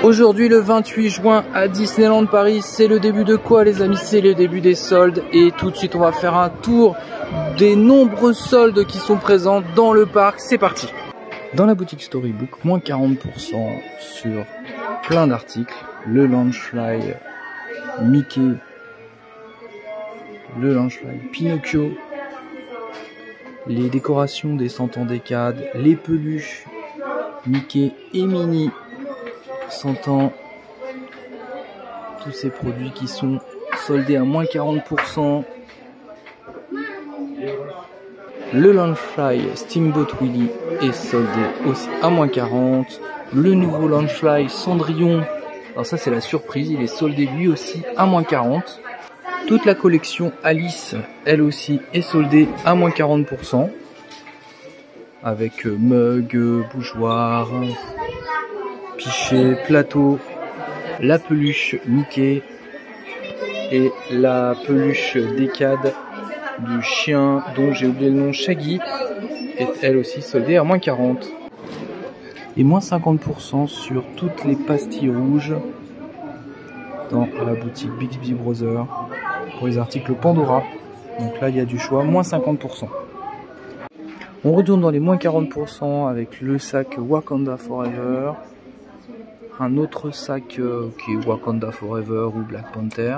Aujourd'hui le 28 juin à Disneyland Paris, c'est le début de quoi les amis? C'est le début des soldes et tout de suite on va faire un tour des nombreux soldes qui sont présents dans le parc. C'est parti. Dans la boutique Storybook, moins 40% sur plein d'articles. Le Loungefly Mickey, le Loungefly Pinocchio, les décorations des 100 ans d'Écade, les peluches Mickey et Minnie 100 ans, tous ces produits qui sont soldés à moins 40%. Le Loungefly Steamboat Willie est soldé aussi à moins 40. Le nouveau Loungefly Cendrillon, alors ça c'est la surprise, il est soldé lui aussi à moins 40. Toute la collection Alice, elle aussi, est soldée à moins 40%. Avec mug, bougeoir, pichet, plateau, la peluche Mickey et la peluche d'Écade du chien dont j'ai oublié le nom, Shaggy, est elle aussi soldée à moins 40. Et moins 50% sur toutes les pastilles rouges dans la boutique Bixby Brothers pour les articles Pandora. Donc là il y a du choix, moins 50%. On retourne dans les moins 40% avec le sac Wakanda Forever. Un autre sac qui est Wakanda Forever ou Black Panther.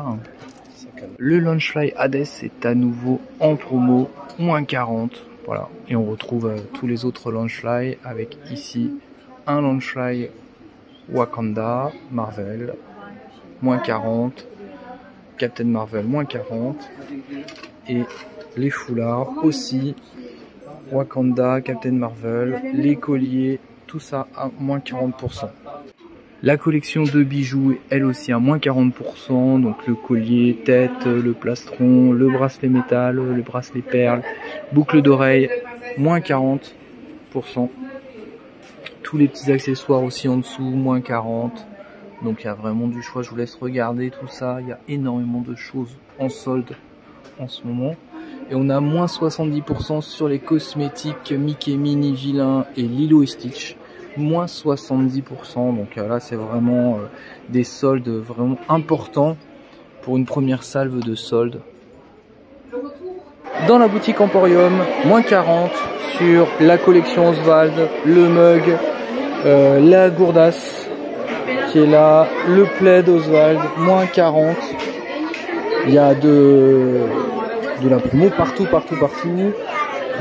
Le Loungefly Hades est à nouveau en promo, moins 40. Voilà. Et on retrouve tous les autres Loungefly avec ici un Loungefly Wakanda, Marvel, moins 40. Captain Marvel, moins 40. Et les foulards aussi. Wakanda, Captain Marvel, les colliers, tout ça à moins 40%. La collection de bijoux est elle aussi à moins 40%, donc le collier, tête, le plastron, le bracelet métal, le bracelet perle, boucle d'oreille, moins 40%. Tous les petits accessoires aussi en dessous, moins 40%. Donc il y a vraiment du choix, je vous laisse regarder tout ça, il y a énormément de choses en solde en ce moment. Et on a moins 70% sur les cosmétiques Mickey, Minnie, Vilain et Lilo et Stitch. Moins 70%. Donc là, c'est vraiment des soldes vraiment importants pour une première salve de soldes. Dans la boutique Emporium, moins 40 sur la collection Oswald, le mug, la gourdasse qui est là, le plaid Oswald, moins 40. Il y a de la promo partout.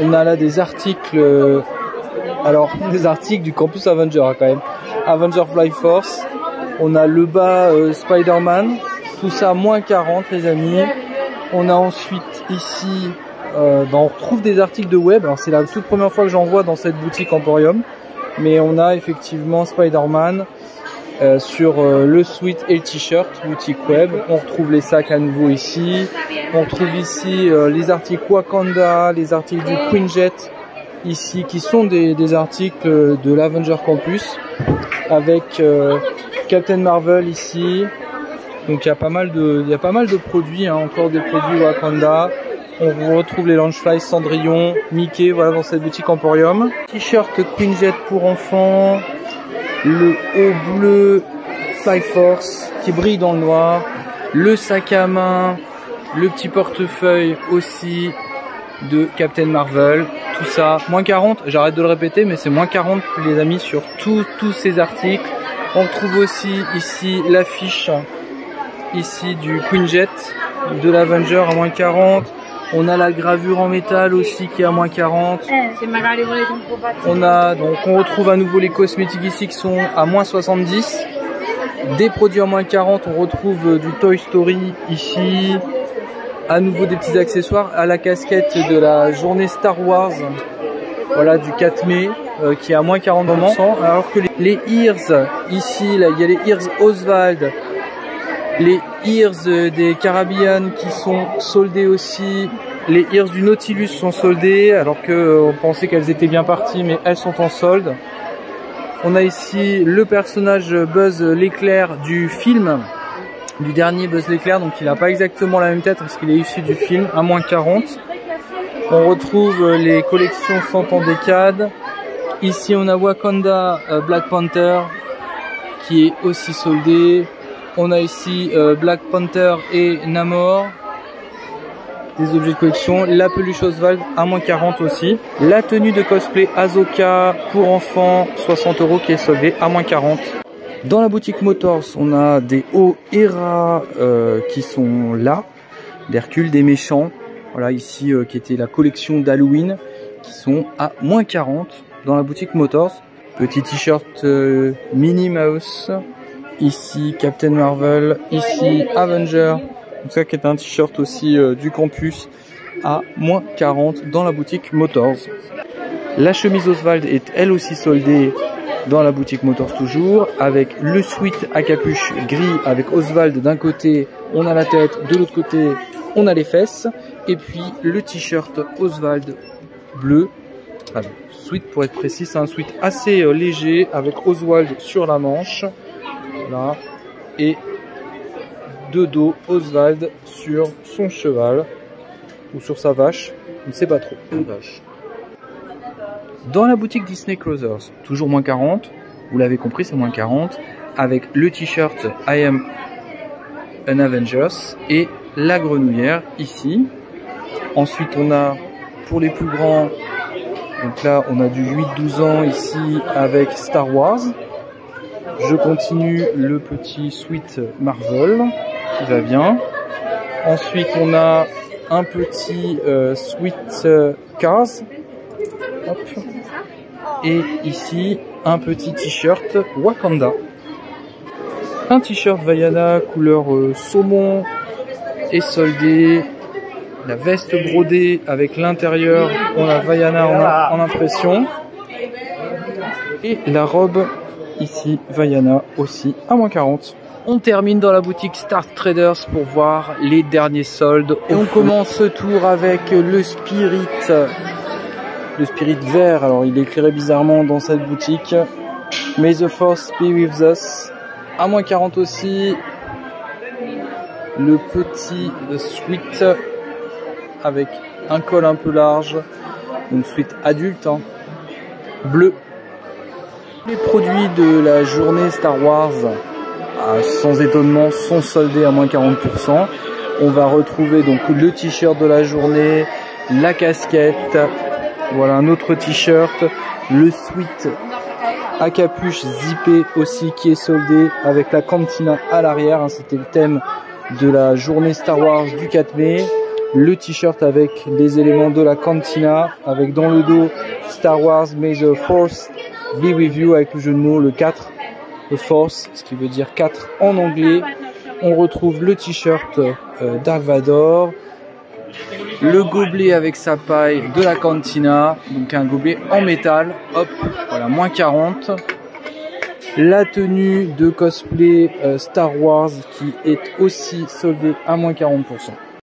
On a là des articles, des articles du campus Avenger quand même. Avenger Fly Force. On a le bas Spider-Man. Tout ça moins 40 les amis. On a ensuite ici, on retrouve des articles de web. Alors c'est la toute première fois que j'en vois dans cette boutique Emporium. Mais on a effectivement Spider-Man. Sur le sweat et le t-shirt, boutique web. On retrouve les sacs à nouveau ici. On retrouve ici les articles Wakanda, les articles du Queen Jet ici, qui sont des articles de l'Avenger Campus avec Captain Marvel ici. Donc il y a pas mal de produits, hein, encore des produits Wakanda. On retrouve les Loungefly Cendrillon, Mickey, voilà dans cette boutique Emporium. T-shirt Queen Jet pour enfants. Le haut bleu Fly Force qui brille dans le noir, le sac à main, le petit portefeuille aussi de Captain Marvel, tout ça, moins 40, j'arrête de le répéter mais c'est moins 40 les amis sur tous ces articles. On retrouve aussi ici l'affiche ici du Queen Jet de l'Avenger à moins 40. On a la gravure en métal aussi qui est à moins 40. On retrouve à nouveau les cosmétiques ici qui sont à moins 70. Des produits à moins 40, on retrouve du Toy Story ici. À nouveau des petits accessoires à la casquette de la journée Star Wars. Voilà du 4 mai qui est à moins 40%. Alors que les Ears ici, là, il y a les Ears Oswald. Les Ears des Caribbean qui sont soldés aussi. Les Ears du Nautilus sont soldés alors que on pensait qu'elles étaient bien parties mais elles sont en solde. On a ici le personnage Buzz l'éclair du film, du dernier Buzz l'éclair, donc il n'a pas exactement la même tête parce qu'il est issu du film, à moins 40. On retrouve les collections 100 ans d'Écade. Ici on a Wakanda Black Panther. qui est aussi soldé. On a ici Black Panther et Namor. Des objets de collection. La peluche Oswald à moins 40 aussi. La tenue de cosplay Ahsoka pour enfants 60 € qui est soldée à moins 40. Dans la boutique Motors, on a des hauts Hera qui sont là. D'Hercule, des méchants. Voilà, ici qui était la collection d'Halloween qui sont à moins 40 dans la boutique Motors. Petit t-shirt Minnie Mouse. Ici Captain Marvel. Ici Avenger. Donc ça qui est un t-shirt aussi du campus à moins 40 dans la boutique Motors. La chemise Oswald est elle aussi soldée dans la boutique Motors toujours, avec le sweat à capuche gris avec Oswald d'un côté, on a la tête, de l'autre côté on a les fesses, et puis le t-shirt Oswald bleu, enfin, sweat pour être précis, c'est un sweat assez léger avec Oswald sur la manche, voilà, et de dos Oswald sur son cheval ou sur sa vache, je ne sais pas trop, une vache. Dans la boutique Disney Cruisers, toujours moins 40, vous l'avez compris, c'est moins 40, avec le t-shirt I am an Avengers et la grenouillère ici. Ensuite, on a pour les plus grands, donc là on a du 8-12 ans ici avec Star Wars. Je continue le petit sweat Marvel qui va bien. Ensuite, on a un petit sweat Cars. Hop. Et ici, un petit t-shirt Wakanda. Un t-shirt Vaiana couleur saumon est soldé. La veste brodée avec l'intérieur, on a Vaiana en impression. Et la robe, ici, Vaiana aussi à moins 40. On termine dans la boutique Star Traders pour voir les derniers soldes. Et on commence ce tour avec le Spirit. Le Spirit vert, alors il est éclairé bizarrement dans cette boutique. May the Force be with us. À moins 40 aussi. Le petit sweat avec un col un peu large. Une sweat adulte, hein. Bleu. Les produits de la journée Star Wars, sans étonnement, sont soldés à moins 40%. On va retrouver donc le t-shirt de la journée, la casquette. Voilà un autre t-shirt, le sweat à capuche zippé aussi qui est soldé avec la cantina à l'arrière, hein, c'était le thème de la journée Star Wars du 4 mai. Le t-shirt avec les éléments de la cantina, avec dans le dos Star Wars May the Force be with you avec le jeu de mots, le 4, the Force, ce qui veut dire 4 en anglais. On retrouve le t-shirt Dark Vador. Le gobelet avec sa paille de la cantina, donc un gobelet en métal, hop, voilà, moins 40. La tenue de cosplay Star Wars qui est aussi soldée à moins 40%.